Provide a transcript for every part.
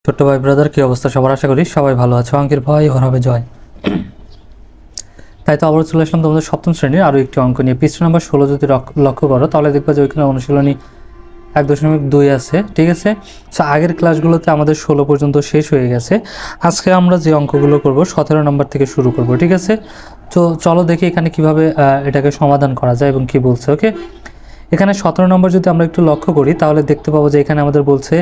ছোট্ট ভাই ব্রাদার, কি অবস্থা সবার? আশা করি সবাই ভালো আছে। অঙ্কের ভয় ওর হবে জয়। তাই তো আবার চলে আসলাম তোমাদের সপ্তম শ্রেণীর আরও একটি অঙ্ক নিয়ে। পৃষ্ঠা নাম্বার 16 যদি লক্ষ্য করো তাহলে দেখবা যে ওইখানে অনুশীলনী 1.2 আছে, ঠিক আছে। সো আগের ক্লাসগুলোতে আমাদের 16 পর্যন্ত শেষ হয়ে গেছে। আজকে আমরা যে অঙ্কগুলো করব 17 নম্বর থেকে শুরু করব, ঠিক আছে। তো চলো দেখি এখানে কিভাবে এটাকে সমাধান করা যায় এবং কি বলছে। ওকে, এখানে 17 নম্বর যদি আমরা একটু লক্ষ্য করি তাহলে দেখতে পাবো যে এখানে আমাদের বলছে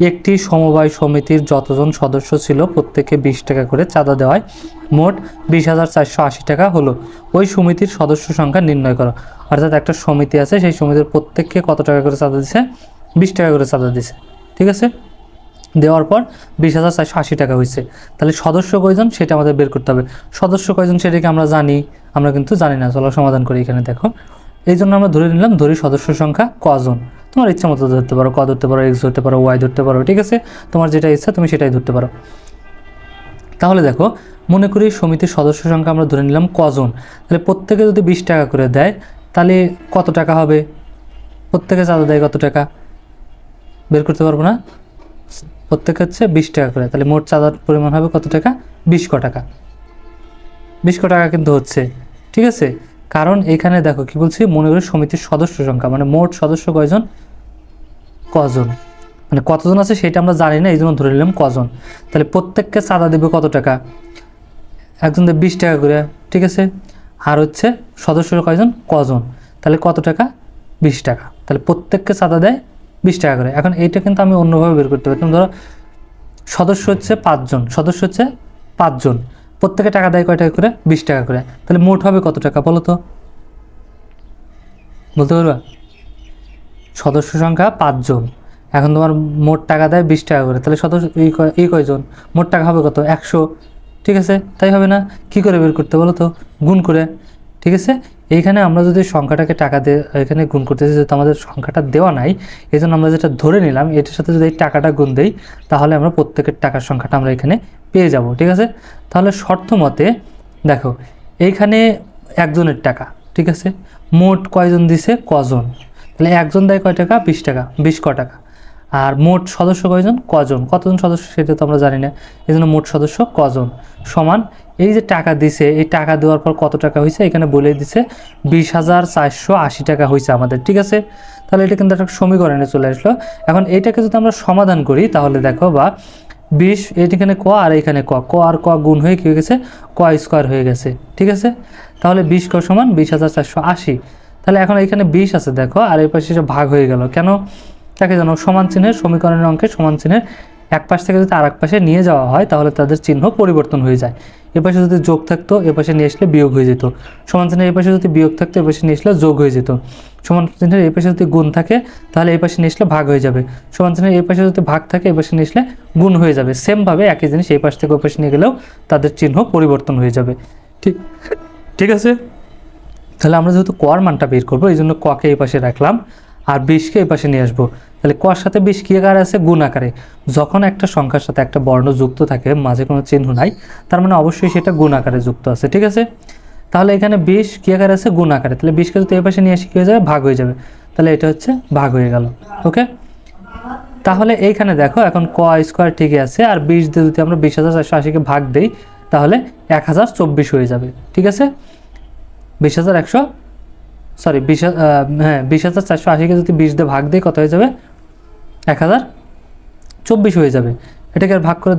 একটি সমবায় সমিতির যতজন সদস্য ছিল প্রত্যেকে 20 টাকা করে চাঁদা দেওয়ায় মোট 20,480 টাকা হলো। ওই সমিতির সদস্য সংখ্যা নির্ণয় করো। অর্থাৎ একটা সমিতি আছে, সেই সমিতির প্রত্যেককে কত টাকা করে চাঁদা দিছে? 20 টাকা করে চাঁদা দিছে, ঠিক আছে। দেওয়ার পর 20,480 টাকা হয়েছে। তাহলে সদস্য কয়জন সেটা আমাদের বের করতে হবে। সদস্য কয়জন সেটাকে আমরা জানি, আমরা কিন্তু জানি না। চলো সমাধান করি। এখানে দেখো, এই জন্য আমরা ধরে নিলাম, ধরি সদস্য সংখ্যা কজন। তোমার ইচ্ছা মতো ধরতে পারো, ক ধরতে পারো, এক্স ধরতে পারো, ওয়াই ধরতে পারো, ঠিক আছে। তোমার যেটা ইচ্ছা তুমি সেটাই ধরতে পারো। তাহলে দেখো, মনে করি সমিতির সদস্য সংখ্যা আমরা ধরে নিলাম কজন। তাহলে প্রত্যেকে যদি 20 টাকা করে দেয় তাহলে কত টাকা হবে? প্রত্যেকে চাঁদা দেয় কত টাকা? বের করতে পারবো না? প্রত্যেকে হচ্ছে 20 টাকা করে, তাহলে মোট চাঁদার পরিমাণ হবে কত টাকা? 20 ক টাকা। 20 ক টাকা কিন্তু হচ্ছে, ঠিক আছে। কারণ এখানে দেখো কি বলছি, মনে করি সমিতির সদস্য সংখ্যা মানে মোট সদস্য কয়জন, কজন, মানে কতজন আছে সেটা আমরা জানি না, এই জন্য ধরে নিলাম কজন। তাহলে প্রত্যেককে চাঁদা দেবে কত টাকা? একজন দেবে 20 টাকা করে, ঠিক আছে। আর হচ্ছে সদস্য কয়জন, কজন, তাহলে কত টাকা? 20 টাকা। তাহলে প্রত্যেককে চাঁদা দেয় 20 টাকা করে। এখন এইটা কিন্তু আমি অন্যভাবে বের করতে পারি। তুমি ধরো সদস্য হচ্ছে 5 জন, সদস্য হচ্ছে 5 জন, প্রত্যেকে টাকা দেয় কয় টাকা করে? 20 টাকা করে। তাহলে মোট হবে কত টাকা বলো তো, বলতে পারবা? সদস্য সংখ্যা 5 জন, এখন তোমার মোট টাকা দেয় 20 টাকা করে, তাহলে সদস্য এই কয়জন? মোট টাকা হবে কত? 100, ঠিক আছে। তাই হবে না? কি করে বের করতে বলো তো? গুণ করে, ঠিক আছে। এইখানে আমরা যদি সংখ্যাটাকে টাকা দিয়ে এখানে গুণ করতেছি, যেহেতু আমাদের সংখ্যাটা দেওয়া নাই, এই জন্য আমরা যেটা ধরে নিলাম এটার সাথে যদি এই টাকাটা গুণ দেই তাহলে আমরা প্রত্যেকের টাকার সংখ্যাটা আমরা এখানে পেয়ে যাব, ঠিক আছে। তাহলে শর্ত মতে দেখো, এইখানে একজনের টাকা, ঠিক আছে। মোট কয়জন দিছে? কজন। তাহলে একজন দেয় কয় টাকা? 20 টাকা, 20 ক টাকা। আর মোট সদস্য কয়জন? কজন। কতজন সদস্য সেটা তো আমরা জানি না, এই জন্য মোট সদস্য কজন সমান এই যে টাকা দিছে, এই টাকা দেওয়ার পর কত টাকা হয়েছে এখানে বলে দিছে 20,480 টাকা হয়েছে আমাদের, ঠিক আছে। তাহলে এটা কিন্তু একটা সমীকরণে চলে আসলো। এখন এইটাকে যদি আমরা সমাধান করি তাহলে দেখো, বা 20 এখানে ক আর এখানে ক, ক আর ক গুণ হয়ে কী হয়ে গেছে? ক স্কোয়ার হয়ে গেছে, ঠিক আছে। তাহলে 20 ক সমান 20,480। তাহলে এখন এখানে 20 আছে দেখো, আর এই পাশে ভাগ হয়ে গেল কেন? তাকে জানো, সমান চিহ্নের সমীকরণের অঙ্কে সমান চিহ্নের এক পাশ থেকে যদি আর এক পাশে নিয়ে যাওয়া হয় তাহলে তাদের চিহ্ন পরিবর্তন হয়ে যায়। এ পাশে যদি যোগ থাকতো এ পাশে নিয়ে আসলে বিয়োগ হয়ে যেত। সমান চিহ্নের এই পাশে যদি বিয়োগ থাকতো এ পাশে নিয়ে আসলে যোগ হয়ে যেত। সমান চিহ্নের এই পাশে যদি গুণ থাকে তাহলে এই পাশে নিয়ে আসলে ভাগ হয়ে যাবে। সমান চিহ্নের এই পাশে যদি ভাগ থাকে এই পাশে নিয়ে আসলে গুণ হয়ে যাবে। সেমভাবে একই জিনিস এই পাশ থেকে ওই পাশে নিয়ে গেলেও তাদের চিহ্ন পরিবর্তন হয়ে যাবে, ঠিক ঠিক আছে। তাহলে আমরা যেহেতু কর মানটা বের করবো এই জন্য ককে এই পাশে রাখলাম আর 20কে এই পাশে নিয়ে আসবো। তাহলে কর সাথে 20 কী আকারে আছে? গুণ আকারে। যখন একটা সংখ্যার সাথে একটা বর্ণ যুক্ত থাকে, মাঝে কোনো চিহ্ন নাই, তার মানে অবশ্যই সেটা গুণ আকারে যুক্ত আছে, ঠিক আছে। তাহলে এখানে 20 কী আকারে আছে? গুণ আকারে। তাহলে 20কে যদি এই পাশে নিয়ে আসি কী হয়ে যাবে? ভাগ হয়ে যাবে। তাহলে এটা হচ্ছে ভাগ হয়ে গেল, ওকে। তাহলে এইখানে দেখো, এখন ক স্কোয়ার ঠিকই আছে, আর 20 দিয়ে যদি আমরা 20,480কে ভাগ দিই তাহলে 1024 হয়ে যাবে, ঠিক আছে। 20,480কে যদি 20 দিয়ে ভাগ দিই কত হয়ে যাবে? 1024 হয়ে যাবে। এটাকে আর ভাগ করে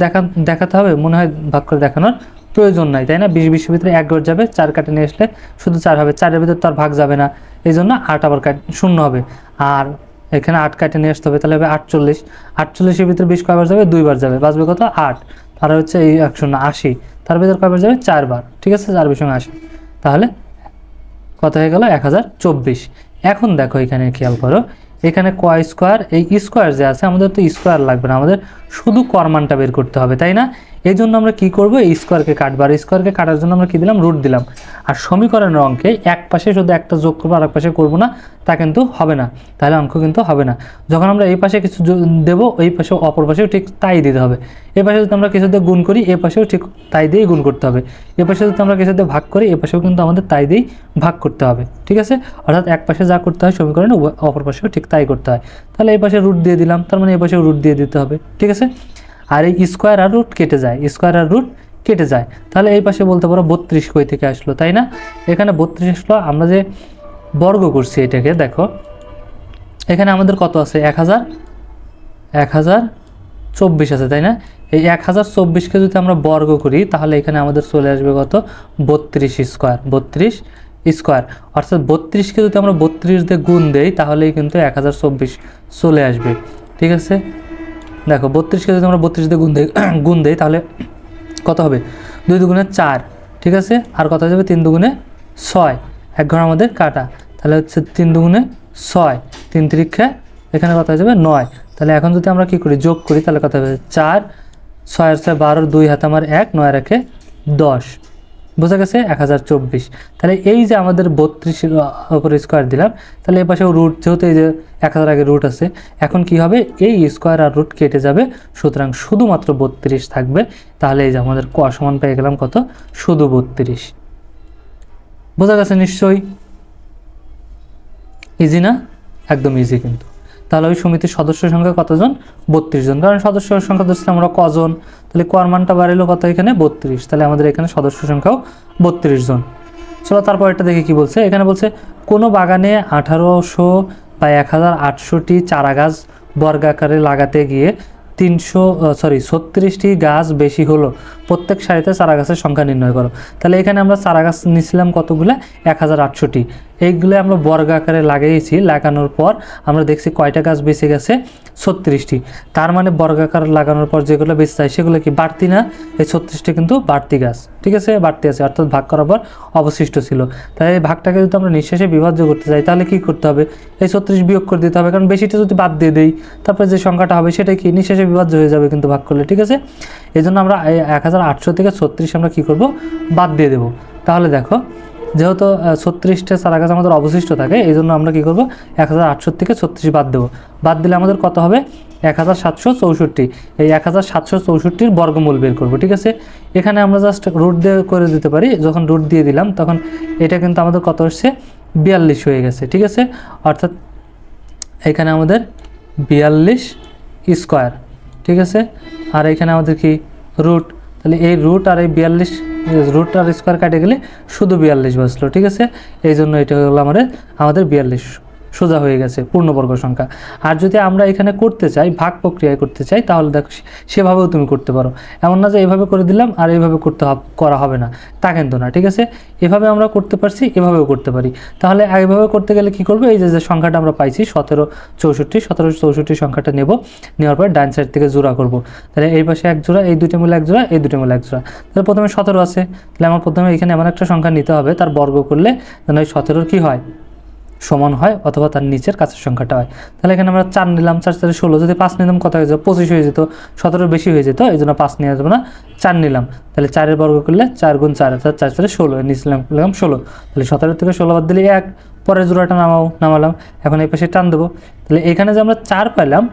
দেখাতে হবে? মনে হয় ভাগ করে দেখানোর প্রয়োজন নাই, তাই না? 20 ভিতরে 1 ঘর যাবে, 4 কাটে নিয়ে আসলে শুধু 4 হবে, 4-এর ভিতরে তো আর ভাগ যাবে না, এই জন্য 8 আবার শূন্য হবে। আর এখানে 8 কাটে নিয়ে আসতে হবে, তাহলে হবে 48। 48-এর ভিতরে 20 কয়বার যাবে? 2 বার যাবে, বাঁচবে কত? 8। আর হচ্ছে এই 180, তার ভিতরে কয়বার যাবে? 4 বার, ঠিক আছে। 4 বিশ 80, তাহলে কত হয়ে গেল? 1024। এখন দেখো এখানে খেয়াল করো, এখানে ক স্কোয়ার, এই স্কোয়ার যে আছে আমাদের তো স্কোয়ার লাগবে না, আমাদের শুধু কর মানটা বের করতে হবে, তাই না? এই জন্য আমরা কি করব? এই স্কোয়ারকে কাটবো, আর স্কোয়ারকে কাটার জন্য আমরা কি দিলাম? রুট দিলাম। আর সমীকরণের অঙ্কে এক পাশে শুধু একটা যোগ করবো আর এক পাশে করবো না, তা কিন্তু হবে না, তাহলে অঙ্ক কিন্তু হবে না। যখন আমরা এই পাশে কিছু দেবো ওই পাশে অপর পাশেও ঠিক তাই দিতে হবে। এ পাশে যদি আমরা কিছু দিয়ে গুণ করি এ পাশেও ঠিক তাই দিয়েই গুণ করতে হবে। এ পাশে যদি আমরা কিছু দিয়ে ভাগ করি এ পাশেও কিন্তু আমাদের তাই দিয়েই ভাগ করতে হবে, ঠিক আছে। অর্থাৎ এক পাশে যা করতে হয় সমীকরণে অপর পাশেও ঠিক তাই করতে হয়। তাহলে এই পাশে রুট দিয়ে দিলাম, তার মানে এই পাশেও রুট দিয়ে দিতে হবে, ঠিক আছে। আর এই স্কোয়ার আর রুট কেটে যায়, স্কোয়ার আর রুট কেটে যায়। তাহলে এই পাশে বলতে পারো 32 কই থেকে আসলো, তাই না? এখানে 32 আসলো, আমরা যে বর্গ করছি এটাকে দেখো, এখানে আমাদের কত আছে? 1024 আছে, তাই না? এই 1024কে যদি আমরা বর্গ করি তাহলে এখানে আমাদের চলে আসবে কত? 32 স্কোয়ার, 32 স্কোয়ার। অর্থাৎ 32কে যদি আমরা 32 দিয়ে গুণ দেই তাহলেই কিন্তু 1024 চলে আসবে, ঠিক আছে? দেখো 32কে যদি আমরা 32 দিয়ে গুণ দেই তাহলে কত হবে? 2 দুগুণে 4, ঠিক আছে? আর কত হয়ে যাবে? 3 দুগুণে 6, এক ঘর আমাদের কাটা, তাহলে হচ্ছে 3 দুগুণে 6, 3 তিরিক্ষা এখানে কত হয়ে যাবে? 9। তাহলে এখন যদি আমরা কি করি? যোগ করি, তাহলে কত হবে? 4, 6 আর 6 12, 2 হাতে আমার 1, 9 আর 1 10, বোঝা গেছে? 1024। তাহলে এই যে আমাদের 32-এর উপরে স্কোয়ার দিলাম, তাহলে এই পাশেও রুট, যেহেতু এই যে 1000 আগে রুট আছে, এখন কি হবে? এই স্কোয়ার আর রুট কেটে যাবে, সুতরাং শুধুমাত্র 32 থাকবে। তাহলে এই যে আমাদের ক সমান পেয়ে গেলাম কত? শুধু 32। বোঝা গেছে নিশ্চয়ই? ইজি না? একদম ইজি কিন্তু। তাহলে ওই সমিতির সদস্য সংখ্যা কতজন? 32 জন। কারণ সদস্য সংখ্যা ধরছিলাম আমরা কজন, তাহলে কোয়ার মানটা বাড়িল কত? এখানে 32। তাহলে আমাদের এখানে সদস্য সংখ্যাও 32 জন। চলো তারপর এটা দেখে কি বলছে। এখানে বলছে কোনো বাগানে 1800 বা 1800টি চারা গাছ বর্গাকারে লাগাতে গিয়ে 36টি গাছ বেশি হলো, প্রত্যেক সারিতে চারা গাছের সংখ্যা নির্ণয় করো। তাহলে এখানে আমরা চারা গাছ নিয়েছিলাম কতগুলো? 1800টি। এইগুলো আমরা বর্গাকারে লাগিয়েছি, লাগানোর পর আমরা দেখছি কয়টা গাছ বেঁচে গেছে? 36টি। তার মানে বর্গাকার লাগানোর পর যেগুলো বেঁচে যায় সেগুলো কি বাড়তি না? এই 36টি কিন্তু বাড়তি গাছ, ঠিক আছে? বাড়তি আছে, অর্থাৎ ভাগ করার পর অবশিষ্ট ছিল। তাই এই ভাগটাকে যদি আমরা নিঃশেষে বিভাজ্য করতে চাই তাহলে কি করতে হবে? এই 36 বিয়োগ করে দিতে হবে, কারণ বেশিটা যদি বাদ দিয়ে দেই তারপরে যে সংখ্যাটা হবে সেটা কি নিঃশেষে বিভাজ্য হয়ে যাবে কিন্তু ভাগ করলে, ঠিক আছে? এই জন্য আমরা 1800 থেকে 36 আমরা কী করব? বাদ দিয়ে দেবো। তাহলে দেখো যেহেতু 36টা চারা গাছ আমাদের অবশিষ্ট থাকে, এই জন্য আমরা কী করবো? 1800 থেকে 36 বাদ দেবো। বাদ দিলে আমাদের কত হবে? 1764। এই 1764-র বর্গমূল বের করবো, ঠিক আছে? এখানে আমরা জাস্ট রুট দিয়ে করে দিতে পারি। যখন রুট দিয়ে দিলাম তখন এটা কিন্তু আমাদের কত আসছে? 42 হয়ে গেছে, ঠিক আছে? অর্থাৎ এখানে আমাদের 42 স্কোয়ার, ঠিক আছে? আর এখানে আমাদের কি? রুট। তাহলে এই রুট আর এই 42 রুট আর স্কোয়ার কাটে গেলে শুধু 42 বাঁচলো, ঠিক আছে? এই জন্য এটা হলো আমাদের 42 সোজা হয়ে গেছে পূর্ণবর্গ সংখ্যা। আর যদি আমরা এখানে করতে চাই, ভাগ প্রক্রিয়ায় করতে চাই, তাহলে দেখো সেভাবেও তুমি করতে পারো। এমন না যে এইভাবে করে দিলাম আর এইভাবে করা হবে না, তা কিন্তু না, ঠিক আছে? এভাবে আমরা করতে পারছি, এভাবেও করতে পারি। তাহলে এইভাবে করতে গেলে কি করবো? এই যে সংখ্যাটা আমরা পাইছি 1764 সংখ্যাটা নেব, নেওয়ার পর ডান সাইড থেকে জোড়া করব। তাহলে এই পাশে এক জোড়া, এই দুটো মিলে এক জোড়া, এই দুটো মিলে এক জোড়া। তাহলে প্রথমে 17 আছে, তাহলে আমার প্রথমে এখানে এমন একটা সংখ্যা নিতে হবে তার বর্গ করলে যেন ওই 17 কি হয়? সমান হয়, অথবা তার নিচের কাছের সংখ্যাটা হয়। তাহলে এখানে আমরা 4 নিলাম, 4 4 16, যদি 5 নিলাম কত হয়ে যেত? 25 হয়ে যেত, 17 বেশি হয়ে যেত, এই জন্য 5 নিয়ে আসবো না, 4 নিলাম। তাহলে 4-এর বর্গ করলে 4 গুণ 4 অর্থাৎ 4 4 16, নিয়েছিলাম 16। তাহলে 17 থেকে 16 বাদ দিলে 1, পরের জোড়াটা নামালাম। এখন এই পাশে টান দেবো। তাহলে এখানে যে আমরা 4 পেলাম,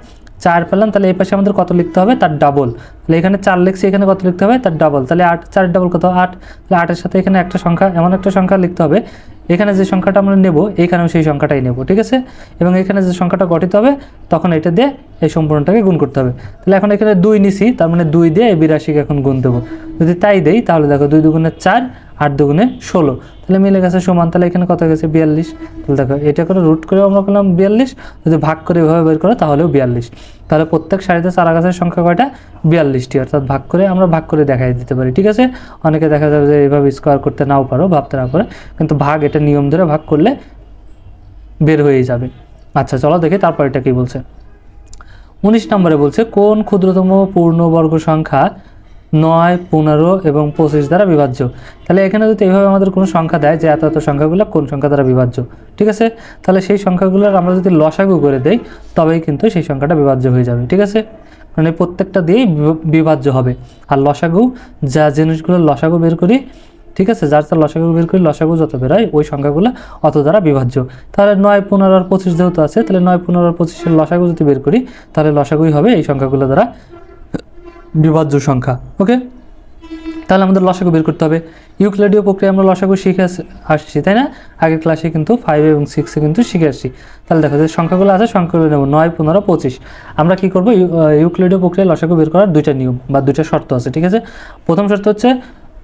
তাহলে এই পাশে আমাদের কত লিখতে হবে? তার ডাবল। তাহলে এখানে 4 লিখছি, এখানে কত লিখতে হবে? তার ডাবল। তাহলে 8, 4 ডাবল কত? 8। তাহলে 8-এর সাথে এখানে একটা সংখ্যা, এমন একটা সংখ্যা লিখতে হবে, এখানে যে সংখ্যাটা আমরা নেব এখানেও সেই সংখ্যাটাই নেব, ঠিক আছে? এবং এখানে যে সংখ্যাটা গঠিত হবে তখন এটা দিয়ে এই সম্পূর্ণটাকে গুণ করতে হবে। তাহলে এখন এখানে 2 নিছি, তার মানে 2 দিয়ে এই 82কে এখন গুণ দেবো। যদি তাই দেই তাহলে দেখো 2 দুগুণে 4, 8 দুগুণে 16, তাহলে মিলে গেছে সমান। তাহলে এখানে কত গেছে? 42। তাহলে দেখো এটা করে রুট করে আমরা করলাম 42, যদি ভাগ করে এভাবে বের করো তাহলেও 42। তাহলে প্রত্যেক সারিতে চারা গাছের সংখ্যা কয়টা? 42টি। অর্থাৎ আমরা ভাগ করে দেখাই দিতে পারি, ঠিক আছে? অনেকে দেখা যাবে যে এইভাবে স্কোয়ার করতে নাও পারো, ভাবতে না পারে, কিন্তু ভাগ এটা নিয়ম ধরে ভাগ করলে বের হয়ে যাবে। আচ্ছা চলো দেখি তারপর এটা কি বলছে। 19 নম্বরে বলছে কোন ক্ষুদ্রতম পূর্ণবর্গ সংখ্যা 9, 15 এবং 25 দ্বারা বিভাজ্য। তাহলে এখানে যদি এইভাবে আমাদের কোনো সংখ্যা দেয় যে এত সংখ্যাগুলো কোন সংখ্যা দ্বারা বিভাজ্য, ঠিক আছে? তাহলে সেই সংখ্যাগুলোর আমরা যদি লসাগু করে দেই তবেই কিন্তু সেই সংখ্যাটা বিভাজ্য হয়ে যাবে, ঠিক আছে? মানে প্রত্যেকটা দিয়েই বিভাজ্য হবে। আর লসাগু, যা জিনিসগুলো লসাগু বের করি, ঠিক আছে, যার লসাগু বের করি, লসাগু যত বেরোয় ওই সংখ্যাগুলো অত দ্বারা বিভাজ্য। তাহলে 9, 15 আর 25 যেহেতু আছে, তাহলে 9, 15 আর 25-এর লসাগু যদি বের করি তাহলে লসাগুই হবে এই সংখ্যাগুলো দ্বারা বিভাজ্য সংখ্যা। ওকে, তাহলে আমাদের লসাগু বের করতে হবে। ইউক্লিডীয় প্রক্রিয়া আমরা লসাগু শিখে আসছি, তাই না? আগের ক্লাসে কিন্তু 5 এবং 6-এ কিন্তু শিখে আসছি। তাহলে দেখো যে সংখ্যাগুলো আছে, সংখ্যাগুলো নেব 9, 15, 25। আমরা কি করব, ইউক্লিডীয় প্রক্রিয়া লসাগু বের করার দুইটা নিয়ম বা দুইটা শর্ত আছে, ঠিক আছে? প্রথম শর্ত হচ্ছে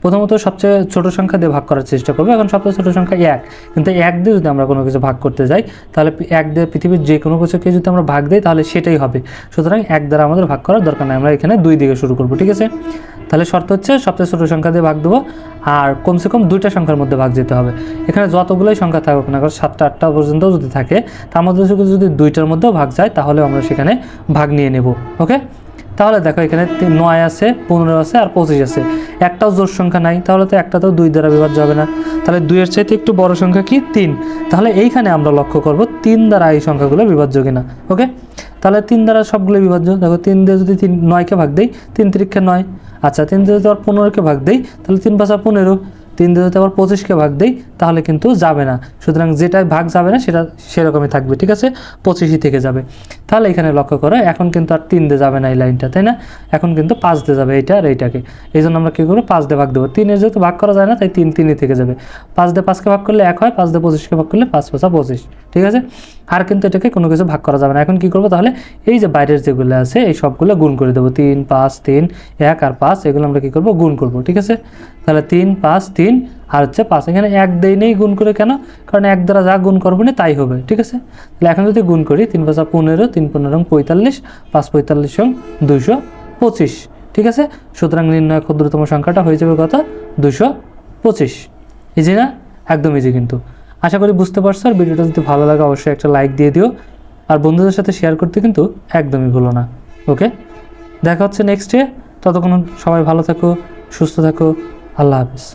প্রথমত সবচেয়ে ছোট সংখ্যা দিয়ে ভাগ করার চেষ্টা করবো। এখন সবচেয়ে ছোট সংখ্যা 1, কিন্তু 1 দিয়ে যদি আমরা কোনো কিছু ভাগ করতে যাই, তাহলে 1 দিয়ে পৃথিবীর যে কোনো কিছুকে যদি আমরা ভাগ দিই তাহলে সেটাই হবে। সুতরাং 1 দ্বারা আমাদের ভাগ করার দরকার নেই, আমরা এখানে 2 দিয়ে শুরু করবো, ঠিক আছে? তাহলে শর্ত হচ্ছে সবচেয়ে ছোট সংখ্যা দিয়ে ভাগ দেবো, আর কমসে কম 2টা সংখ্যার মধ্যে ভাগ যেতে হবে। এখানে যতগুলোই সংখ্যা থাকুক না, 7টা 8টা পর্যন্ত যদি থাকে, তার মধ্যে যদি 2টার মধ্যেও ভাগ যায় তাহলে আমরা সেখানে ভাগ নিয়ে নেব। ওকে, তাহলে দেখো এখানে 9 আছে, 15 আছে আর 25 আছে। একটাও জোড় সংখ্যা নাই, তাহলে তো একটাতেও 2 দ্বারা বিভাজ্য হবে না। তাহলে 2 এর চাইতে একটু বড় সংখ্যা কি 3। তাহলে এইখানে আমরা লক্ষ্য করব 3 দ্বারা এই সংখ্যাগুলো বিভাজ্য কিনা। ওকে, তাহলে 3 দ্বারা সবগুলো বিভাজ্য। দেখো 3 দিয়ে যদি 9কে ভাগ দেই, 3 3 9। আচ্ছা, 3 দিয়ে যদি আবার 15কে ভাগ দেই, তাহলে 3 5 15। 3 দিয়ে যদি আবার 25কে ভাগ দেই, তাহলে কিন্তু যাবে না। সুতরাং যেটা ভাগ যাবে না সেটা সেরকমই থাকবে, ঠিক আছে? 25ই থেকে যাবে। তাহলে এখানে লক্ষ্য করো, এখন কিন্তু আর 3 দিয়ে যাবে না এই লাইনটা, তাই না? এখন কিন্তু 5 দিয়ে যাবে এইটা আর এইটাকে। এই জন্য আমরা কী করবো, 5 দিয়ে ভাগ দেবো। 3 এর যেহেতু ভাগ করা যায় না, তাই 3 3ই থেকে যাবে। 5 দিয়ে 5কে ভাগ করলে 1 হয়, 5 দিয়ে 25কে ভাগ করলে 5 5 25, ঠিক আছে? আর কিন্তু এটাকে কোনো কিছু ভাগ করা যাবে না। এখন কী করবো, তাহলে এই যে বাইরের যেগুলো আছে এই সবগুলো গুণ করে দেবো। 3 5 3 1 আর 5, এগুলো আমরা কী করবো, গুণ করবো, ঠিক আছে? তাহলে 3 5 3 আর হচ্ছে 5। এখানে 1 দেই নেই গুণ করে, কেন? কারণ 1 দ্বারা যা গুণ করবো না তাই হবে, ঠিক আছে? তাহলে এখন যদি গুণ করি, 3 5 15, 3 15 45, 5 45 225, ঠিক আছে? সুতরাং নির্ণয় ক্ষুদ্রতম সংখ্যাটা হয়ে যাবে কত, 225। ইজি না? একদম ইজি কিন্তু। আশা করি বুঝতে পারছো। আর ভিডিওটা যদি ভালো লাগে অবশ্যই একটা লাইক দিয়ে দিও, আর বন্ধুদের সাথে শেয়ার করতে কিন্তু একদমই ভুলো না। ওকে, দেখা হচ্ছে নেক্সট ডে। ততক্ষণ সবাই ভালো থাকো, সুস্থ থাকো। আল্লাহ হাফিজ।